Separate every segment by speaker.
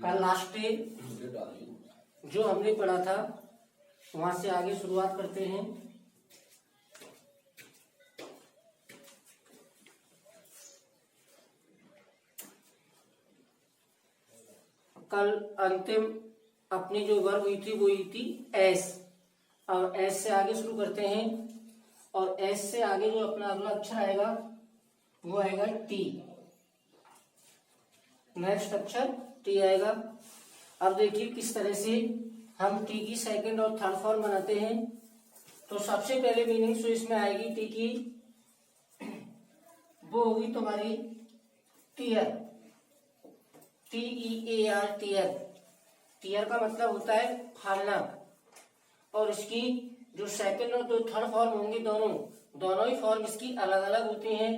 Speaker 1: का last day जो हमने पढ़ा था वहां से आगे शुरुआत करते हैं। कल अंतिम अपनी जो वर्ब हुई थी वो हुई थी एस, और एस से आगे शुरू करते हैं। और एस से आगे जो अपना अगला अक्षर आएगा वो आएगा टी। नेक्स्ट अक्षर टी आएगा। अब देखिए किस तरह से हम टी की सेकंड और थर्ड फॉर्म बनाते हैं। तो सबसे पहले मीनिंग जो इसमें आएगी टी की वो होगी तुम्हारी टीयर, TEAR, टीयर। टीयर का मतलब होता है फाड़ना। और इसकी जो सेकंड और जो थर्ड फॉर्म होंगी दोनों ही फॉर्म इसकी अलग अलग होती हैं।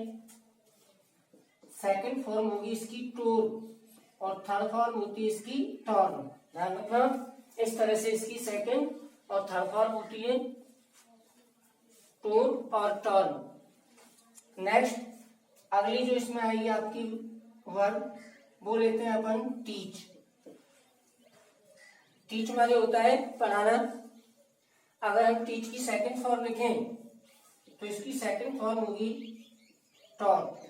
Speaker 1: सेकंड फॉर्म होगी इसकी टोर और थर्ड फॉर्म होती है इसकी टॉर्न। ध्यान रखना, इस तरह से इसकी सेकंड और थर्ड फॉर्म होती है टोर और टॉर्न। नेक्स्ट अगली जो इसमें आएगी आपकी वर्ब वो लेते हैं अपन टीच। टीच माने होता है पढ़ाना। अगर हम टीच की सेकंड फॉर्म लिखें तो इसकी सेकंड फॉर्म होगी टॉट।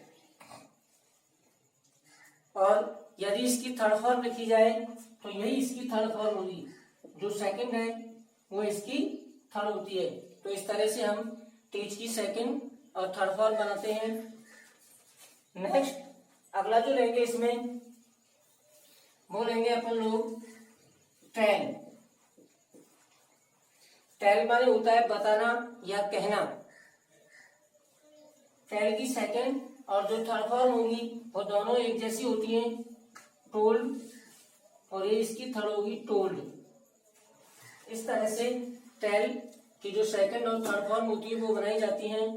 Speaker 1: और यदि इसकी थर्ड फॉर्म लिखी जाए तो यही इसकी थर्ड फॉर्म होगी। जो सेकंड है वो इसकी थर्ड होती है। तो इस तरह से हम टीच की सेकंड और थर्ड फॉर्म बनाते हैं। नेक्स्ट अगला जो लेंगे इसमें वो लेंगे अपन लोग टेल। टेल माने होता है बताना या कहना। टेल की सेकंड और जो थर्ड फॉर्म होगी वो दोनों एक जैसी होती हैं, टोल्ड, और ये इसकी थर्ड होगी टोल्ड। इस तरह से टेल की जो सेकंड और थर्ड फॉर्म होती है वो बनाई जाती हैं।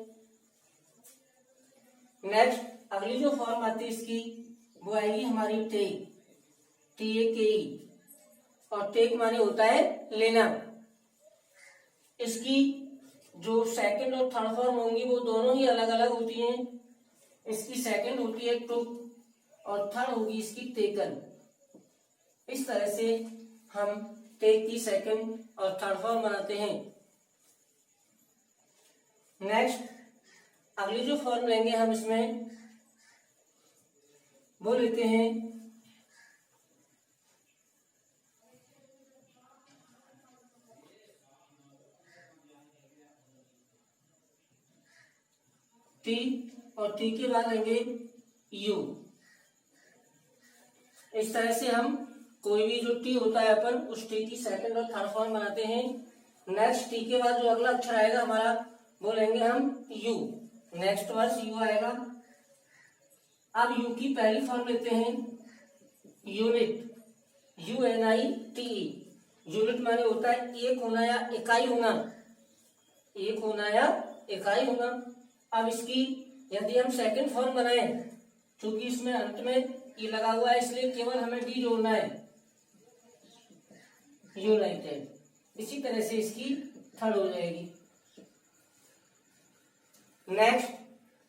Speaker 1: नेक्स्ट अगली जो फॉर्म आती है इसकी वो आएगी हमारी टेक, TAKE। और टेक माने होता है लेना। इसकी जो सेकंड और थर्ड फॉर्म होंगी वो दोनों ही अलग अलग होती हैं। इसकी सेकंड होती है टुक और थर्ड होगी इसकी टेकन। इस तरह से हम टेक की सेकंड और थर्ड फॉर्म बनाते हैं। नेक्स्ट अगली जो फॉर्म लेंगे हम इसमें वो लेते हैं टी, और टी के बाद लेंगे यू। इस तरह से हम कोई भी जो टी होता है अपन उस टी की सेकंड और थर्ड फॉर्म बनाते हैं। नेक्स्ट टी के बाद जो अगला अक्षर आएगा हमारा वो लेंगे हम यू। नेक्स्ट वर्ड यू आएगा। अब यू की पहली फॉर्म लेते हैं यूनिट, UNITE। यूनिट माने होता है एक होना या इकाई होना, एक होना या इकाई होना। अब इसकी यदि हम सेकंड फॉर्म बनाएं, क्योंकि इसमें अंत में ई लगा हुआ है इसलिए केवल हमें डी जोड़ना है, यूनाइटेड। इसी तरह से इसकी थर्ड हो जाएगी। नेक्स्ट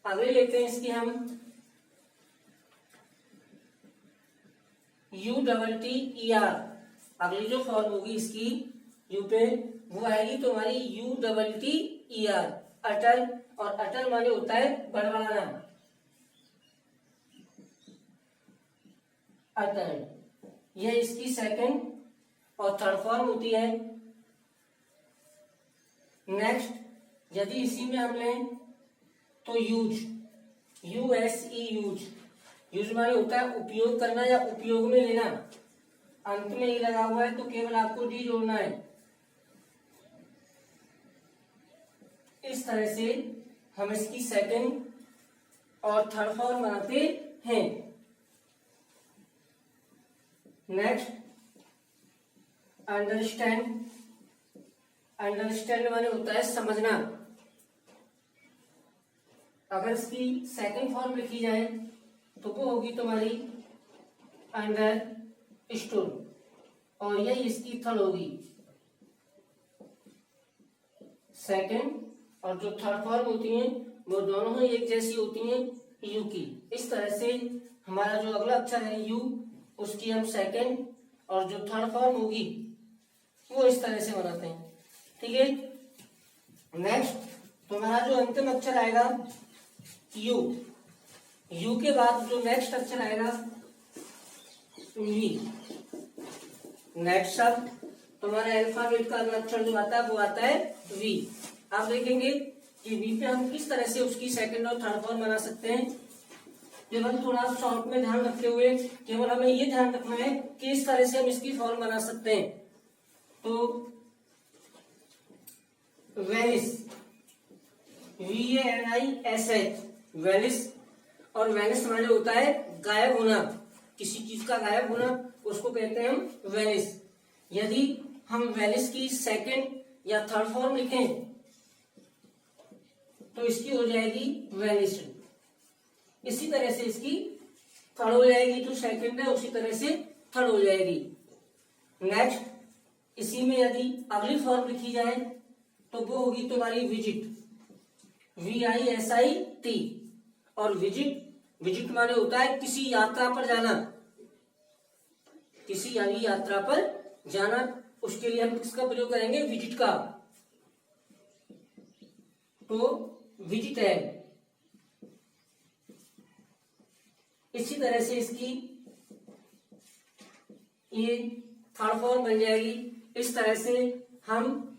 Speaker 1: अगले लेते हैं इसकी हम UTTER। अगली जो फॉर्म होगी इसकी यू पे वो आएगी तुम्हारी UTTER, अटल। और अटल माने होता है बड़बड़ाना, अटल। यह इसकी सेकंड और थर्ड फॉर्म होती है। नेक्स्ट यदि इसी में हम लें तो यूज, USE, यूज। यूज माने होता है उपयोग करना या उपयोग में लेना। अंत में ही लगा हुआ है तो केवल आपको डी जोड़ना है। इस तरह से हम इसकी सेकंड और थर्ड फॉर्म बनाते हैं। Next understand. अंडरस्टैंड माने होता है समझना। अगर इसकी सेकंड फॉर्म लिखी जाए तो वो होगी तुम्हारी अंडरस्टूड, और यही इसकी थर्ड होगी। सेकंड और जो थर्ड फॉर्म होती हैं वो दोनों ही एक जैसी होती हैं, यू की। इस तरह से हमारा जो अगला अक्षर है यू, उसकी हम सेकंड और जो थर्ड फॉर्म होगी वो इस तरह से बनाते हैं। ठीक है, नेक्स्ट तुम्हारा जो अंतिम अक्षर आएगा यू, यू के बाद जो नेक्स्ट अक्षर आएगा वी। नेक्स्ट अब तुम्हारा अल्फाबेट का अक्षर जो आता है वो आता है वी। आप देखेंगे कि वी पे हम किस तरह से उसकी सेकंड और थर्ड फॉर्म बना सकते हैं। केवल थोड़ा शॉर्ट में ध्यान रखते हुए केवल हमें ये ध्यान रखना है कि इस तरह से हम इसकी फॉर्म बना सकते हैं। तो वेनिस, VANISH, वेनिस, और वेनिस माने होता है गायब होना, किसी चीज का गायब होना, उसको कहते हैं हम वेनिस। यदि हम वेनिस की सेकंड या थर्ड फॉर्म लिखें तो इसकी हो जाएगी वेनिस। इसी तरह से इसकी थर्ड हो जाएगी, जो सेकंड है उसी तरह से थर्ड हो जाएगी। नेक्स्ट इसी में यदि अगली फॉर्म लिखी जाए तो वो होगी तुम्हारी विजिट, VISIT, और विजिट, विजिट माने होता है किसी यात्रा पर जाना, किसी यात्रा पर जाना। उसके लिए हम किसका प्रयोग करेंगे, विजिट का। तो विजिट है। इसी तरह से इसकी ये थर्ड फॉर्म बन जाएगी। इस तरह से हम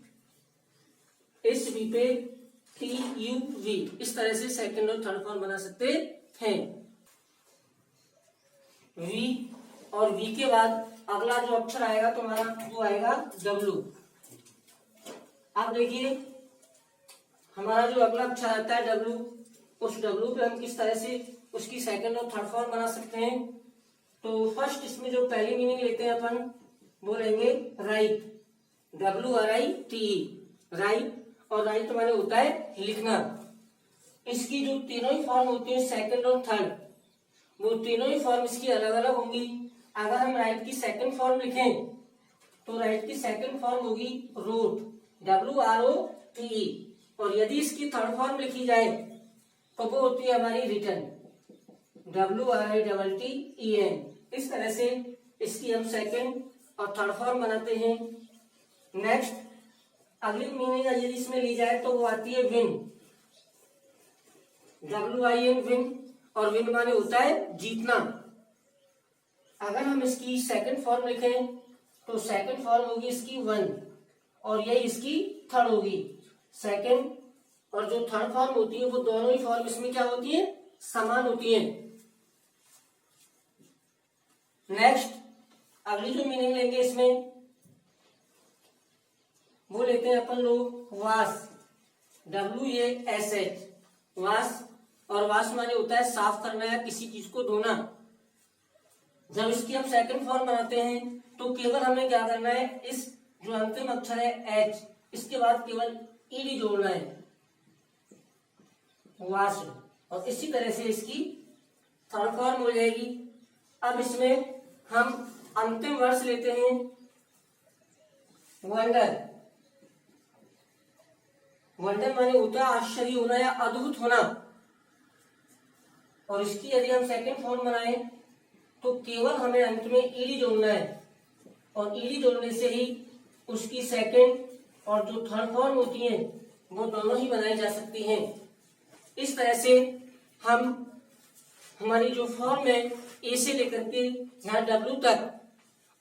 Speaker 1: इस वी पे TUV, इस तरह से सेकंड और थर्ड फॉर्म बना सकते हैं। वी और वी के बाद अगला जो अक्षर आएगा तुम्हारा वो आएगा W। आप देखिए हमारा जो अगला अक्षर आता है W, उस W पे हम किस तरह से उसकी सेकंड और थर्ड फॉर्म बना सकते हैं। तो फर्स्ट इसमें जो पहली मीनिंग लेते हैं अपन वो लेंगे राइट, WRITE, राइट, और राइट माने होता है लिखना। इसकी जो तीनों ही फॉर्म होती है सेकंड और थर्ड, वो तीनों ही फॉर्म इसकी अलग अलग होंगी। अगर हम राइट की सेकंड फॉर्म लिखें तो राइट की सेकंड फॉर्म होगी रोट, WROTE, और यदि इसकी थर्ड फॉर्म लिखी जाए तो वो होती है हमारी रिटन, WRITTEN। इस तरह से इसकी हम सेकंड और थर्ड फॉर्म बनाते हैं। नेक्स्ट अगली मीनिंग यदि इसमें ली जाए तो वो आती है विन, WIN, विन, और विन माने होता है जीतना। अगर हम इसकी सेकंड फॉर्म लिखें तो सेकंड फॉर्म होगी इसकी वन, और यही इसकी थर्ड होगी। सेकंड और जो थर्ड फॉर्म होती है वो दोनों ही फॉर्म इसमें क्या होती है, समान होती है। नेक्स्ट अगली जो मीनिंग लेंगे इसमें वो लेते हैं अपन लोग वाश, WASH, वाश, और वाश माने होता है साफ करना या किसी चीज को धोना। जब इसकी हम सेकंड फॉर्म बनाते हैं तो केवल हमें क्या करना है, इस जो अंतिम अक्षर है H, इसके बाद केवल ED जोड़ना है, वाश, और इसी तरह से इसकी थर्ड फॉर्म हो जाएगी। अब इसमें हम अंतिम वर्ष लेते हैं वंडर, वंडर माने होता है आश्चर्य होना या अद्भुत होना, और इसकी यदि हम सेकंड फॉर्म बनाए तो केवल हमें अंत में ED जोड़ना है, और ED जोड़ने से ही उसकी सेकंड और जो थर्ड फॉर्म होती है वो दोनों ही बनाई जा सकती हैं। इस तरह से हम हमारी जो फॉर्म है A से लेकर के यहाँ W तक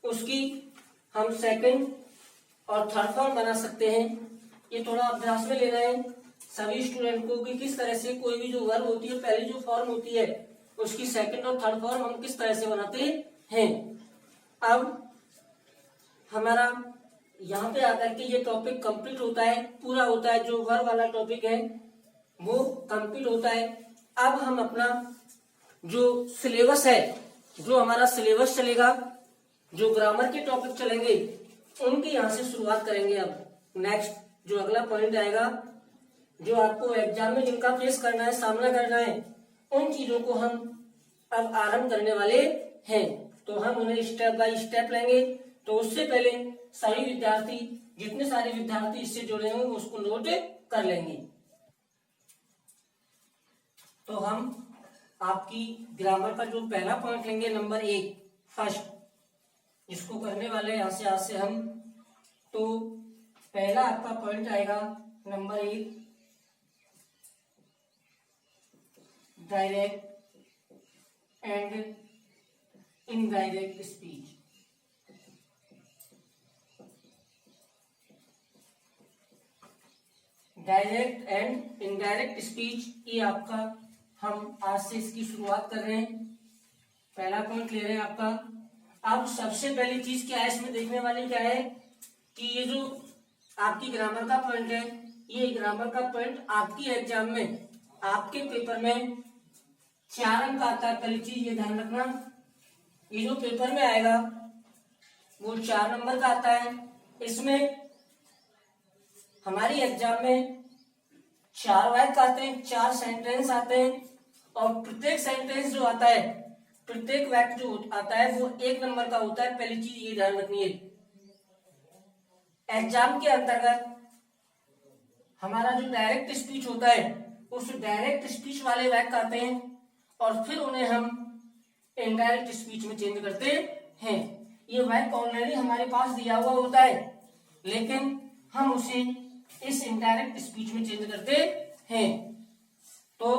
Speaker 1: उसकी हम सेकंड और थर्ड फॉर्म बना सकते हैं। ये थोड़ा अभ्यास में लेना है सभी स्टूडेंट को कि किस तरह से कोई भी जो वर्ब होती है पहली जो फॉर्म होती है उसकी सेकंड और थर्ड फॉर्म हम किस तरह से बनाते हैं। अब हमारा यहाँ पे आकर के ये टॉपिक कंप्लीट होता है, पूरा होता है, जो वर्ब वाला टॉपिक है वो कंप्लीट होता है। अब हम अपना जो सिलेबस है, जो हमारा सिलेबस चलेगा, जो ग्रामर के टॉपिक चलेंगे उनकी यहाँ से शुरुआत करेंगे। अब नेक्स्ट जो अगला पॉइंट आएगा, जो आपको एग्जाम में जिनका फेस करना है, सामना करना है, उन चीजों को हम अब आरंभ करने वाले हैं। तो हम उन्हें स्टेप बाय स्टेप लेंगे। तो उससे पहले सभी विद्यार्थी, जितने सारे विद्यार्थी इससे जुड़े होंगे उसको नोट कर लेंगे। तो हम आपकी ग्रामर का जो पहला पॉइंट लेंगे नंबर 1, फर्स्ट, इसको करने वाले यहाँ से हम। तो पहला आपका पॉइंट आएगा number 1, direct and indirect speech. Direct and indirect speech, ये आपका हम आज से इसकी शुरुआत कर रहे हैं। पहला पॉइंट ले रहे हैं आपका। अब सबसे पहली चीज क्या है इसमें देखने वाली, क्या है कि ये जो आपकी ग्रामर का पॉइंट है, ये ग्रामर का पॉइंट आपकी एग्जाम में, आपके पेपर में 4 अंक आता है। पहली चीज ये ध्यान रखना, ये जो पेपर में आएगा वो 4 नंबर का आता है। इसमें हमारी एग्जाम में 4 वाक्य आते हैं, 4 सेंटेंस आते हैं, और प्रत्येक सेंटेंस जो आता है, प्रत्येक वाक्य जो आता है वो 1 नंबर का होता है। पहली चीज ये ध्यान रखनी है। एग्जाम के अंतर्गत हमारा जो डायरेक्ट स्पीच होता है, उस डायरेक्ट स्पीच वाले वाक्य आते हैं, और फिर उन्हें हम इनडायरेक्ट स्पीच में चेंज करते हैं। ये वाक्य ऑलरेडी हमारे पास दिया हुआ होता है, लेकिन हम उसे इस इनडायरेक्ट स्पीच में चेंज करते हैं। तो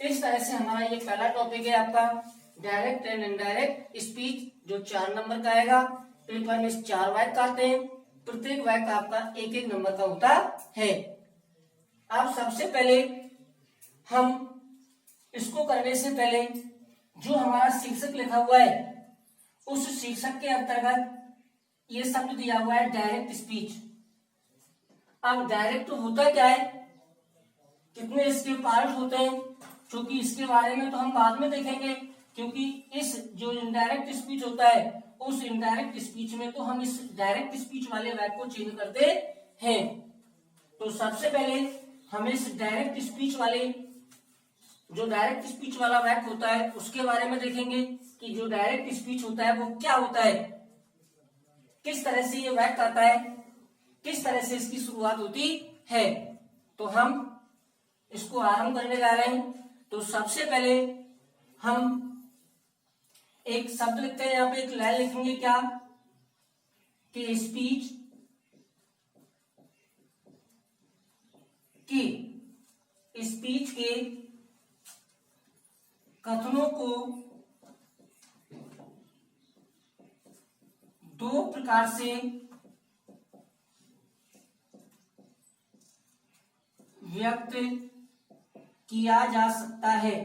Speaker 1: इस तरह से हमारा ये पहला टॉपिक है आपका, डायरेक्ट एंड इनडायरेक्ट स्पीच, जो 4 नंबर का आएगा। पेपर में 4 वाक्य आते हैं, प्रत्येक वाक्य आपका 1-1 नंबर का होता है। अब सबसे पहले हम इसको करने से पहले जो हमारा शीर्षक लिखा हुआ है, उस शीर्षक के अंतर्गत ये शब्द दिया हुआ है डायरेक्ट स्पीच। अब डायरेक्ट होता क्या है, कितने इसके पार्ट होते हैं, क्योंकि इसके बारे में तो हम बाद में देखेंगे, क्योंकि इस जो इनडायरेक्ट स्पीच होता है, उस इनडायरेक्ट स्पीच में तो हम इस डायरेक्ट स्पीच वाले वाक्य को चेंज करते हैं। तो सबसे पहले हमें इस डायरेक्ट स्पीच वाले, जो डायरेक्ट स्पीच वाला वाक्य होता है उसके बारे में देखेंगे कि जो डायरेक्ट स्पीच होता है वो क्या होता है, किस तरह से ये वाक्य आता है, किस तरह से इसकी शुरुआत होती है। तो हम इसको आरंभ करने जा रहे हैं। तो सबसे पहले हम एक शब्द लिखते हैं, यहाँ पे एक लाइन लिखेंगे, क्या कि स्पीच के कथनों को 2 प्रकार से व्यक्त किया जा सकता है।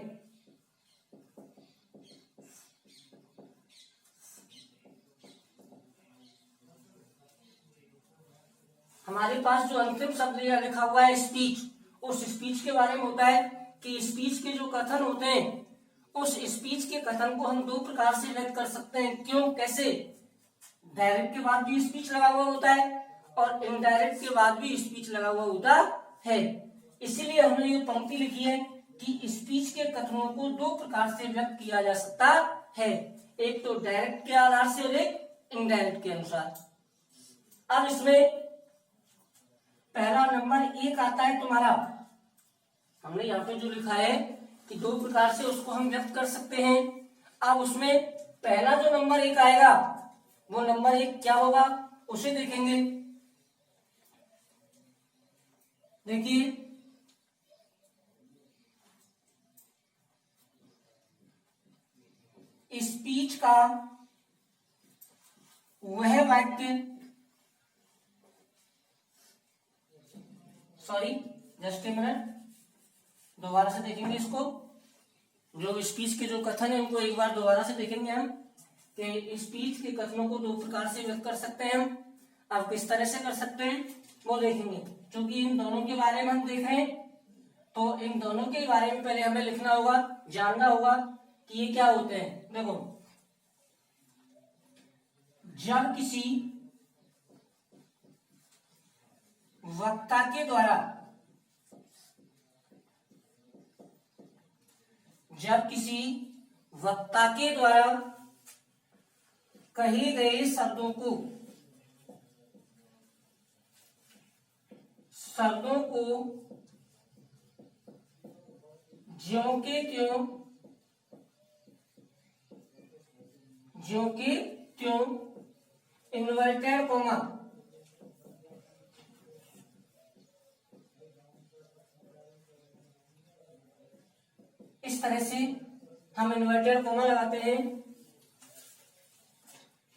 Speaker 1: हमारे पास जो अंतिम शब्द यह लिखा हुआ है स्पीच, उस स्पीच के बारे में होता है कि स्पीच के जो कथन होते हैं, उस स्पीच के कथन को हम 2 प्रकार से व्यक्त कर सकते हैं। क्यों, कैसे? डायरेक्ट के बाद भी स्पीच लगा हुआ होता है और इनडायरेक्ट के बाद भी स्पीच लगा हुआ होता है। इसीलिए हमने ये पंक्ति लिखी है कि स्पीच के कथनों को 2 प्रकार से व्यक्त किया जा सकता है, एक तो डायरेक्ट के आधार से और एक इनडायरेक्ट के अनुसार। अब इसमें पहला नंबर 1 आता है तुम्हारा, हमने यहाँ पे जो लिखा है कि 2 प्रकार से उसको हम व्यक्त कर सकते हैं। अब उसमें पहला जो नंबर 1 आएगा, वो नंबर 1 क्या होगा उसे देखेंगे। देखिए, स्पीच का वह वाक्य, सॉरी जस्ट ए मिनट, दोबारा से देखेंगे इसको। जो स्पीच के जो कथन है उनको एक बार दोबारा से देखेंगे हम कि स्पीच के कथनों को 2 प्रकार से व्यक्त कर सकते हैं हम। अब किस तरह से कर सकते हैं वो देखेंगे। क्योंकि इन दोनों के बारे में हम देख रहे हैं, तो इन दोनों के बारे में पहले हमें लिखना होगा, जानना होगा कि ये क्या होते हैं। देखो, जब किसी वक्ता के द्वारा, जब किसी वक्ता के द्वारा कहे गए शब्दों को ज्यों के त्यों इन्वर्टेड कॉमा, इस तरह से हम इन्वर्टेड कॉमा लगाते हैं,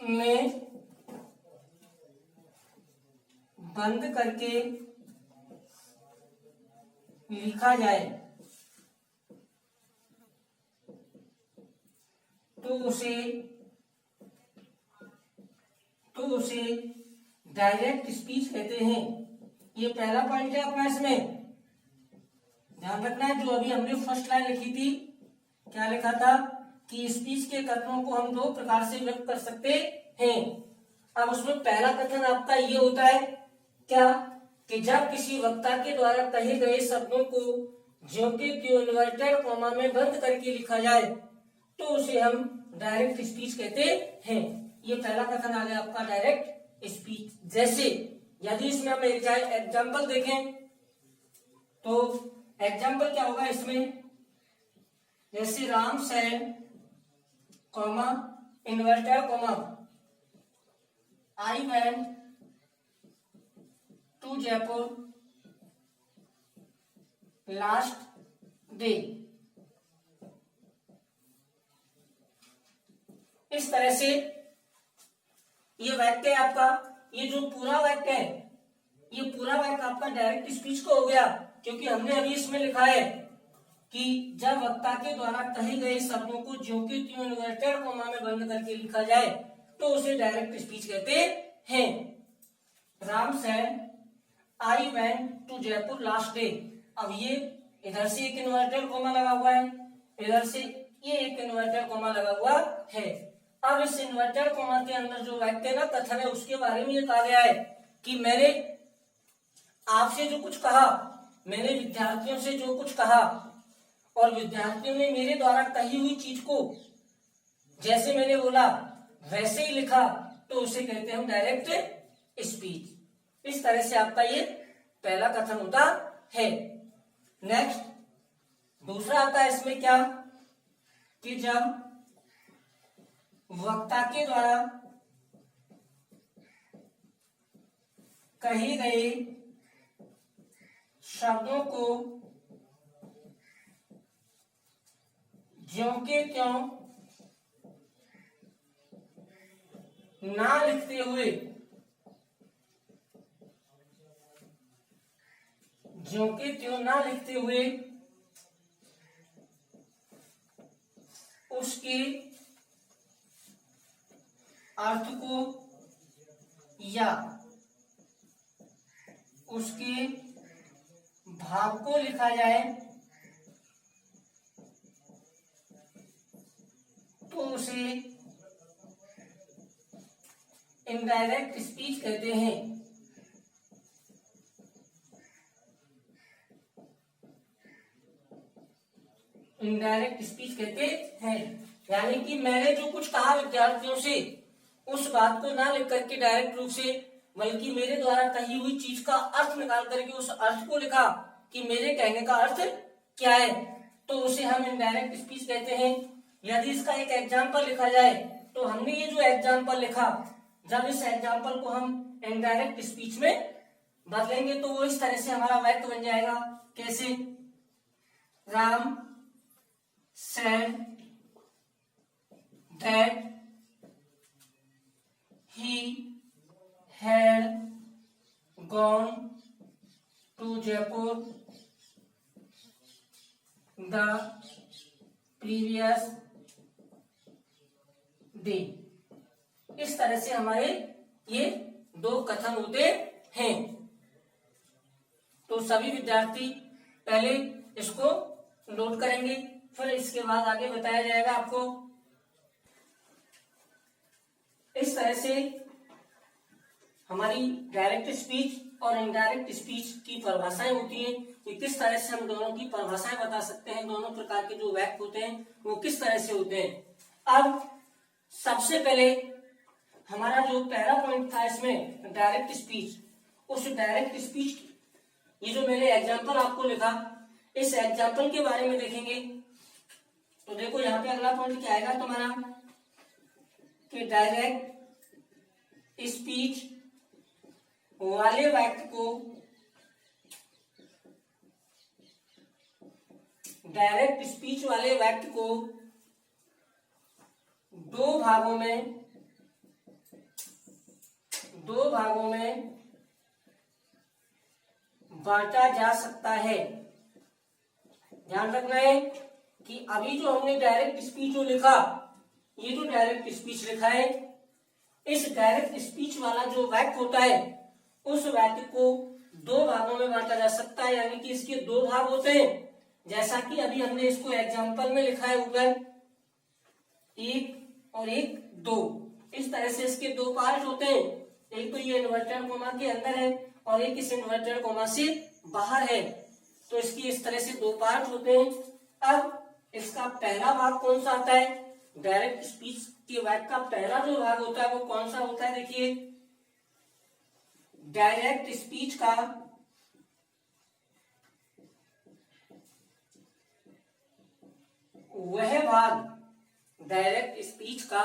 Speaker 1: में बंद करके लिखा जाए तो उसे डायरेक्ट स्पीच कहते हैं। ये पहला पॉइंट है अपना, इसमें ध्यान रखना है। जो अभी हमने फर्स्ट लाइन लिखी थी, क्या लिखा था कि स्पीच के कथनों को हम दो प्रकार से व्यक्त कर सकते हैं। अब उसमें पहला कथन आपका ये होता है क्या, कि जब किसी वक्ता के द्वारा कहे गए शब्दों को ज्यों के त्यों इन्वर्टेड कॉमा में बंद करके लिखा जाए तो उसे हम डायरेक्ट स्पीच कहते हैं। ये पहला कथन आ गया आपका डायरेक्ट स्पीच। जैसे यदि इसमें हम एक एग्जाम्पल देखें तो एग्जाम्पल क्या होगा इसमें, जैसे Ram said comma inverted comma I went to Jaipur last day. इस तरह से ये वाक्य है आपका, ये जो पूरा वाक्य है, ये पूरा वाक्य आपका डायरेक्ट स्पीच को हो गया, क्योंकि हमने अभी इसमें लिखा है कि जब वक्ता के द्वारा कहे गए शब्दों को ज्यों के त्यों इन्वर्टेड कॉमा में बंद करके लिखा जाए तो उसे डायरेक्ट स्पीच कहते हैं। Ram said I went to Jaipur last day. अब ये इधर से एक इन्वर्टेड कॉमा लगा हुआ है, इधर से ये एक इन्वर्टेड कॉमा लगा हुआ है। अब इस इन्वर्टेड कॉमा के अंदर जो वाक्य ना कथन है उसके बारे में ये कहा गया है कि मैंने आपसे जो कुछ कहा, मैंने विद्यार्थियों से जो कुछ कहा और विद्यार्थियों ने मेरे द्वारा कही हुई चीज को जैसे मैंने बोला वैसे ही लिखा तो उसे कहते हैं हम डायरेक्ट स्पीच। इस तरह से आपका ये पहला कथन होता है। नेक्स्ट दूसरा आता है इसमें क्या, कि जब वक्ता के द्वारा कहे गए शब्दों को ज्यों के त्यों ना लिखते हुए, ज्यों के त्यों ना लिखते हुए उसके अर्थ को या उसके भाव को लिखा जाए तो उसे इनडायरेक्ट स्पीच कहते हैं। इनडायरेक्ट स्पीच कहते हैं, यानी कि मैंने जो कुछ कहा विद्यार्थियों से उस बात को ना लिख करके डायरेक्ट रूप से, बल्कि मेरे द्वारा कही हुई चीज का अर्थ निकाल करके उस अर्थ को लिखा कि मेरे कहने का अर्थ क्या है, तो उसे हम इनडायरेक्ट स्पीच कहते हैं। यदि इसका एक एग्जाम्पल लिखा जाए तो हमने ये जो एग्जाम्पल लिखा, जब इस एग्जाम्पल को हम इनडायरेक्ट स्पीच में बदलेंगे तो वो इस तरह से हमारा वाक्य बन जाएगा। कैसे, Ram said that he had gone to Jaipur the previous day। इस तरह से हमारे ये दो कथन होते हैं। तो सभी विद्यार्थी पहले इसको नोट करेंगे, फिर इसके बाद आगे बताया जाएगा आपको। इस तरह से हमारी डायरेक्ट स्पीच और इनडायरेक्ट स्पीच की परिभाषाएं होती हैं कि किस तरह से हम दोनों की परिभाषाएं बता सकते हैं, दोनों प्रकार के जो वाक्य होते हैं वो किस तरह से होते हैं। अब सबसे पहले हमारा जो पहला पॉइंट था इसमें डायरेक्ट स्पीच, उस डायरेक्ट स्पीच ये जो मैंने एग्जाम्पल आपको लिखा, इस एग्जाम्पल के बारे में देखेंगे। तो देखो यहाँ पे अगला पॉइंट क्या आएगा तुम्हारा, कि डायरेक्ट स्पीच वाले वाक्य को डायरेक्ट स्पीच वाले वाक्य को दो भागों में बांटा जा सकता है। ध्यान रखना है कि अभी जो हमने डायरेक्ट स्पीच जो लिखा, ये जो डायरेक्ट स्पीच लिखा है, इस डायरेक्ट स्पीच वाला जो वाक्य होता है उस वाक्य को दो भागों में बांटा जा सकता है, यानी कि इसके दो भाग होते हैं। जैसा कि अभी हमने इसको एग्जाम्पल में लिखा है ऊपर, एक और एक दो, इस तरह से इसके दो पार्ट होते हैं। एक तो ये इन्वर्टेड कोमा के अंदर है और एक इस इन्वर्टेड कोमा से बाहर है, तो इसकी इस तरह से दो पार्ट होते हैं। अब इसका पहला भाग कौन सा आता है, डायरेक्ट स्पीच के वाक्य का पहला जो भाग होता है वो कौन सा होता है, देखिए डायरेक्ट स्पीच का वह भाग, डायरेक्ट स्पीच का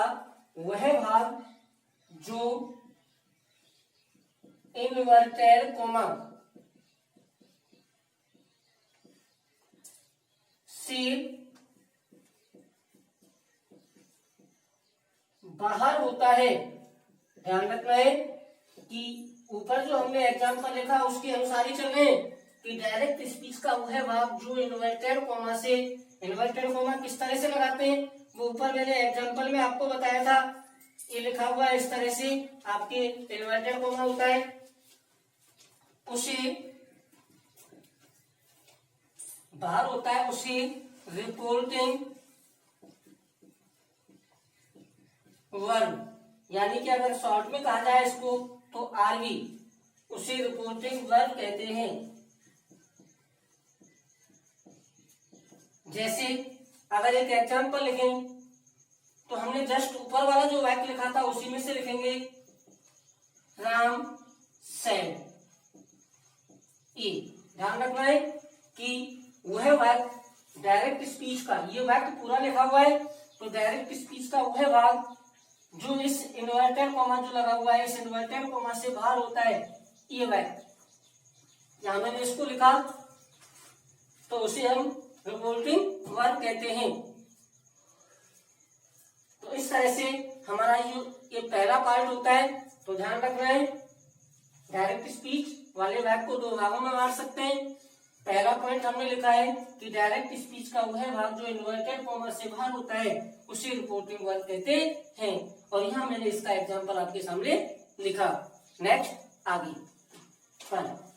Speaker 1: वह भाग जो इन्वर्टेड कोमा से बाहर होता है। ध्यान रखना है कि ऊपर जो हमने एग्जाम्पल लिखा उसके अनुसार ही चल रहे हैं कि डायरेक्ट स्पीच का वह भाग जो इन्वर्टेड कोमा से, इन्वर्टेड कोमा किस तरह से लगाते हैं वो ऊपर मैंने एग्जाम्पल में आपको बताया था। ये लिखा हुआ है इस तरह से, आपके इन्वर्टेड कोमा होता है, उसे बाहर होता है, उसे रिपोर्टिंग वर्ब, यानी कि अगर शॉर्ट में कहा जाए इसको तो आरवी, उसे रिपोर्टिंग वर्ब कहते हैं। जैसे अगर एक एग्जाम्पल लिखें तो हमने जस्ट ऊपर वाला जो वाक्य लिखा था उसी में से लिखेंगे राम सेड। ध्यान रखना है कि वह वाक्य डायरेक्ट स्पीच का, ये वाक्य पूरा लिखा हुआ है तो डायरेक्ट स्पीच का वह भाग जो इस इन्वर्टेड कोमा जो लगा हुआ है, इस इन्वर्टेड कोमा से बाहर होता है, ये वाक्य यहां मैंने इसको लिखा तो उसे हम रिपोर्टिंग वर्ब कहते हैं। तो इस तरह से हमारा ये पहला पार्ट होता है। तो ध्यान रखना है डायरेक्ट स्पीच वाले वाक्य को दो भागों में बांट सकते हैं। पहला पॉइंट हमने लिखा है कि डायरेक्ट स्पीच का वह भाग जो इन्वर्टेड कोमा से बाहर होता है उसे रिपोर्टिंग वर्ब कहते हैं, और यहाँ मैंने इसका एग्जांपल आपके सामने लिखा। नेक्स्ट आगे पर